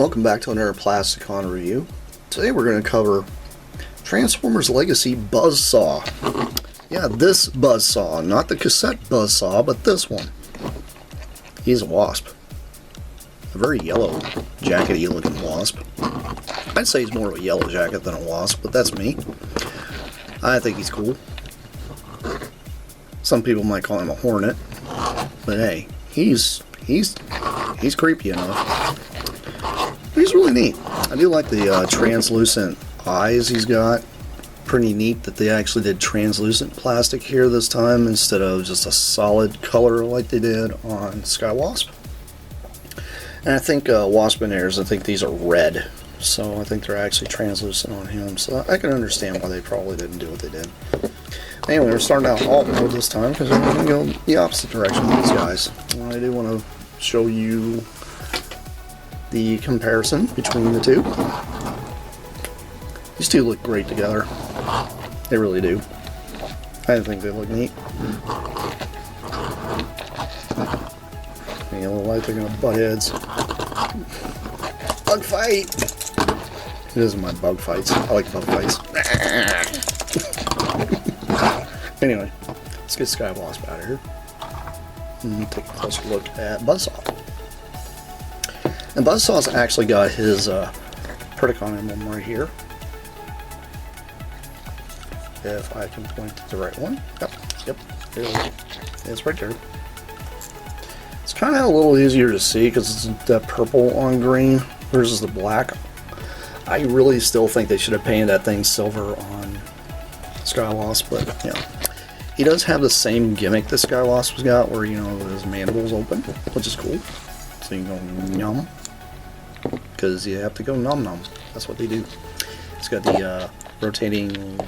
Welcome back to another Plasticon review. Today we're going to cover Transformers Legacy Buzzsaw. Yeah, this Buzzsaw, not the cassette Buzzsaw, but this one. He's a wasp. A very yellow, jackety looking wasp. I'd say he's more of a yellow jacket than a wasp, but that's me. I think he's cool. Some people might call him a hornet, but hey, he's creepy enough. He's really neat. I do like the translucent eyes he's got. Pretty neat that they actually did translucent plastic here this time instead of just a solid color like they did on Sky Wasp. And I think Wasp and Airs, I think these are red. So I think they're actually translucent on him. So I can understand why they probably didn't do what they did. Anyway, we're starting out alt mode this time because I'm going to go the opposite direction with these guys. I do want to show you the comparison between the two. These two look great together. They really do. I think they look neat. You know, like they're gonna butt heads. Bug fight! It isn't my bug fights. I like bug fights. Anyway, let's get Sky Wasp out of here and take a closer look at Buzzsaw. And Buzzsaw's actually got his Predacon emblem right here. If I can point to the right one. Yep, there it is. It's right there. It's kind of a little easier to see because it's the purple on green versus the black. I really still think they should have painted that thing silver on Sky Wasp, but yeah. He does have the same gimmick that Sky Wasp's got where, you know, his mandibles open, which is cool. So you can go yum. Because you have to go num num. That's what they do. It's got the rotating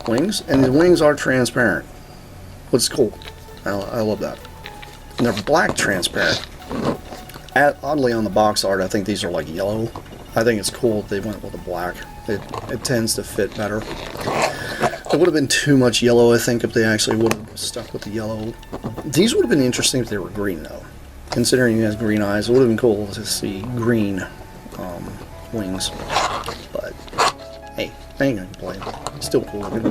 wings, and the wings are transparent, which is cool. I love that. And they're black transparent. Oddly, on the box art, I think these are like yellow. I think it's cool that they went with the black. It tends to fit better. It would have been too much yellow, I think, if they actually would have stuck with the yellow. These would have been interesting if they were green, though. Considering he has green eyes, it would have been cool to see green wings. But hey, I ain't gonna complain. Still cool looking.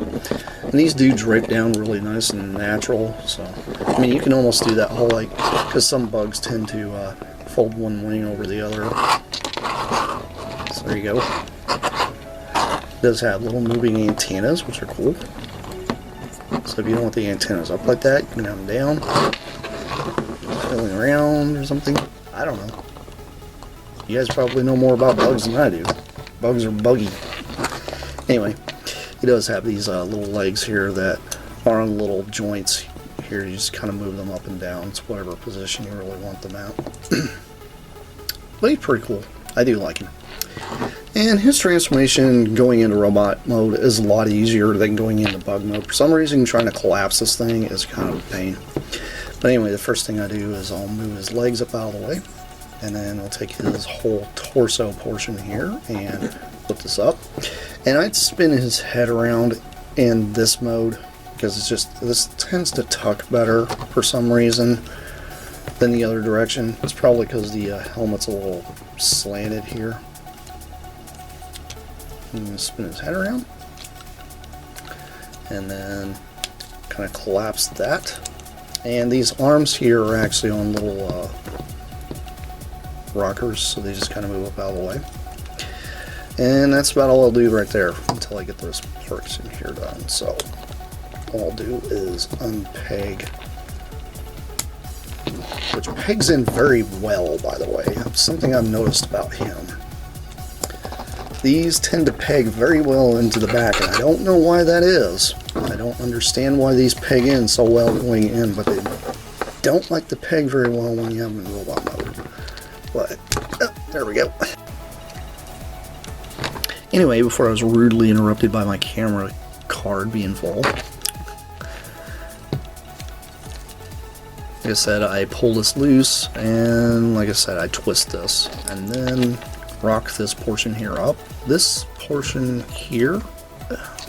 And these do drape down really nice and natural. So I mean, you can almost do that whole, like, because some bugs tend to fold one wing over the other. So there you go. It does have little moving antennas, which are cool. So if you don't want the antennas up like that, you can have them down. Filling around or something. I don't know. You guys probably know more about bugs than I do. Bugs are buggy. Anyway, he does have these little legs here that are on little joints here. You just kind of move them up and down. It's whatever position you really want them at. But he's pretty cool. I do like him. And his transformation going into robot mode is a lot easier than going into bug mode. For some reason, trying to collapse this thing is kind of a pain. But anyway, the first thing I do is I'll move his legs up out of the way, and then I'll take his whole torso portion here and flip this up. And I'd spin his head around in this mode because it's just, this tends to tuck better for some reason than the other direction. It's probably because the helmet's a little slanted here. I'm going to spin his head around and then kind of collapse that. And these arms here are actually on little rockers, so they just kind of move up out of the way. And that's about all I'll do right there until I get those parts in here done. So all I'll do is unpeg, which pegs in very well, by the way. Something I've noticed about him. These tend to peg very well into the back, and I don't know why that is. I don't understand why these peg in so well going in, but they don't like to peg very well when you have them in robot mode. But, there we go. Anyway, before I was rudely interrupted by my camera card being full, like I said, I pull this loose, and like I said, I twist this, and then rock this portion here up. This portion here,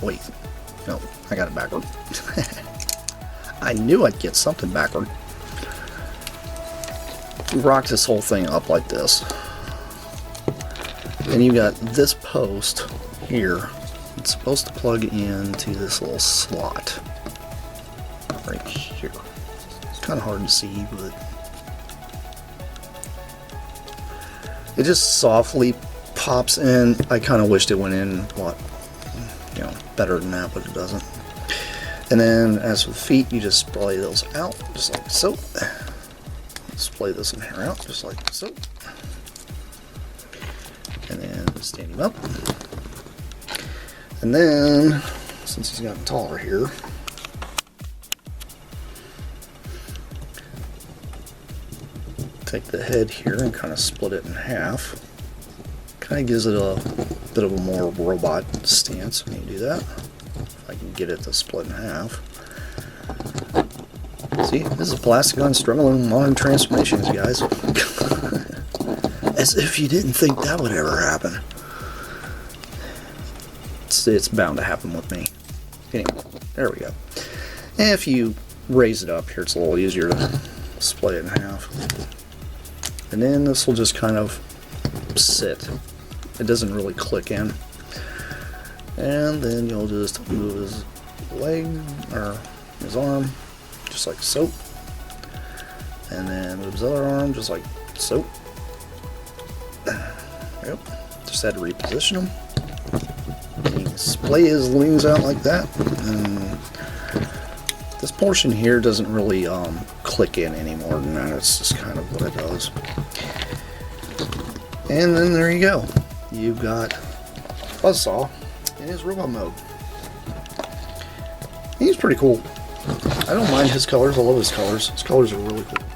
wait, no, I got it backward. I knew I'd get something backward. Rock this whole thing up like this. And you got this post here. It's supposed to plug into this little slot right here. It's kind of hard to see, but it just softly pops in. I kind of wished it went in a lot, better than that, but it doesn't. And then as for the feet, you just splay those out, just like so. Splay this in here out, just like so. And then stand him up. And then, since he's gotten taller here, take the head here and kind of split it in half. Kind of gives it a bit of a more robot stance when you do that. If I can get it to split in half. See, this is Plasticon struggling modern transformations, guys. As if you didn't think that would ever happen. It's bound to happen with me. Anyway, there we go. And if you raise it up here, it's a little easier to split it in half. And then this will just kind of sit. It doesn't really click in. And then you'll just move his leg, or his arm, just like so. And then move his other arm, just like so. Yep. Just had to reposition him. And you can splay his wings out like that. And this portion here doesn't really click in any more than that. It's just kind of what it does. And then there you go. You've got Buzzsaw in his robot mode. He's pretty cool. I don't mind his colors. I love his colors. His colors are really cool.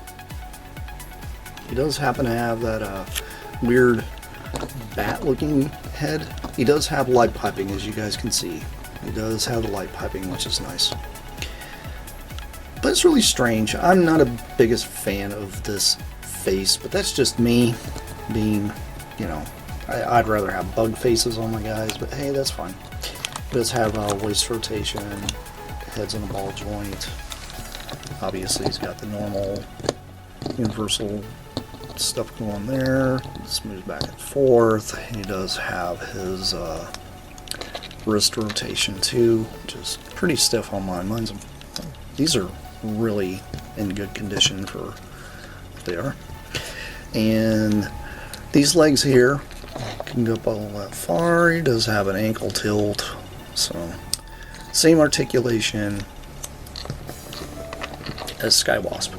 He does happen to have that weird bat-looking head. He does have light piping, as you guys can see. He does have the light piping, which is nice. But it's really strange. I'm not a biggest fan of this face, but that's just me being, I'd rather have bug faces on my guys, but hey, that's fine. It does have waist rotation, heads on the ball joint. Obviously, he's got the normal universal stuff going on there. This moves back and forth. He does have his wrist rotation too, which is pretty stiff on mine. These are really in good condition for what they are. And these legs here can go up all that far. He does have an ankle tilt, so same articulation as Skywasp.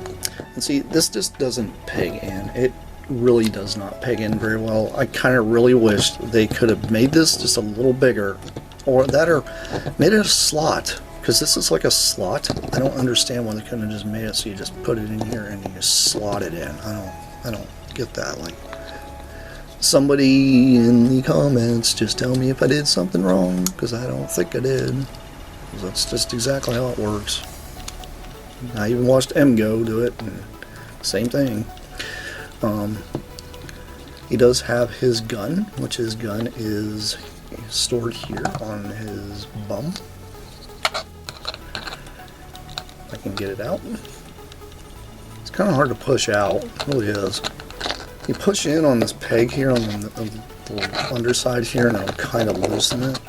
And see, this just doesn't peg in. It really does not peg in very well. I kind of really wish they could have made this just a little bigger, or made it a slot, because this is like a slot. I don't understand why they couldn't have just made it so you just put it in here and you just slot it in. I don't get that. Like, somebody in the comments just tell me if I did something wrong, because I don't think I did. That's just exactly how it works. I even watched MGO do it, and same thing. He does have his gun, which his gun is stored here on his bum. I can get it out. It's kind of hard to push out, it really is. You push in on this peg here on the underside here, and it'll kind of loosen it.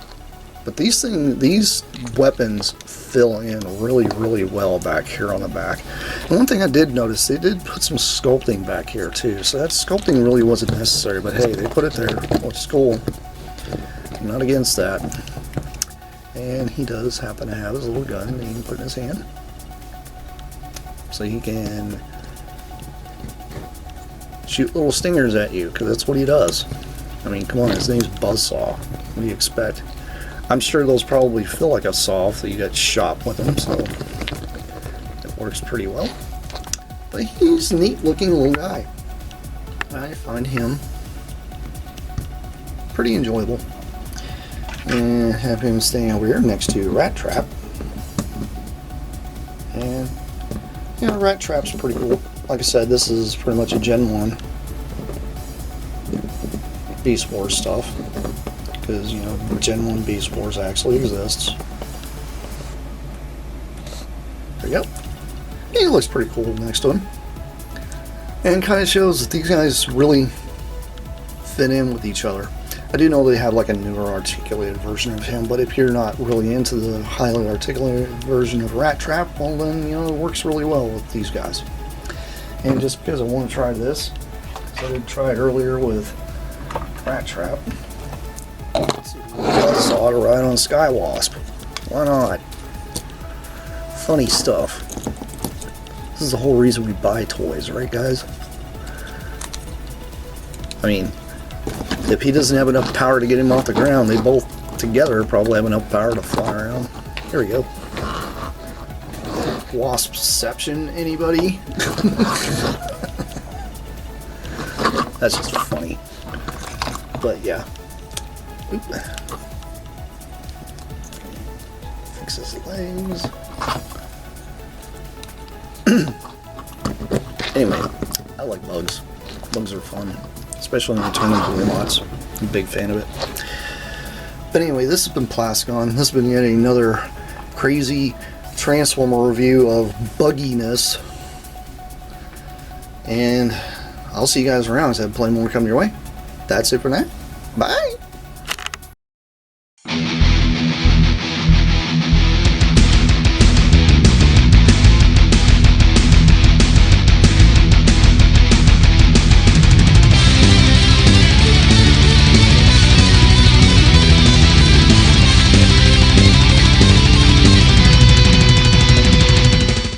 But these weapons fill in really, really well back here on the back. And one thing I did notice, they did put some sculpting back here too. So that sculpting really wasn't necessary, but hey, they put it there, which is cool. I'm not against that. And he does happen to have his little gun that he can put in his hand. So he can shoot little stingers at you, because that's what he does. I mean, come on, his name's Buzzsaw. What do you expect? I'm sure those probably feel like a saw if you got shot with them, so it works pretty well. But he's a neat looking little guy. I find him pretty enjoyable. And have him staying over here next to Rat Trap. And, Rat Trap's pretty cool. Like I said, this is pretty much a Gen 1 Beast Wars stuff. Because, Gen 1 Beast Wars actually exists. There you go. He looks pretty cool next to him. And kind of shows that these guys really fit in with each other. I do know they have like a newer articulated version of him, but if you're not really into the highly articulated version of Rat Trap, well then, you know, it works really well with these guys. And just because I want to try this, so I did try it earlier with Rat Trap. Let's see if we can Buzzsaw to ride on Sky Wasp. Why not? Funny stuff. This is the whole reason we buy toys, right guys? I mean, if he doesn't have enough power to get him off the ground, they both together probably have enough power to fly around. Here we go. Waspception, anybody? That's just funny. But yeah. Oop. Fix his legs. Anyway, I like bugs. Bugs are fun. Especially when you turn into robots. I'm a big fan of it. But anyway, this has been Plascon. This has been yet another crazy Transformer review of bugginess. And I'll see you guys around. I have plenty more coming your way. That's it for now. Bye!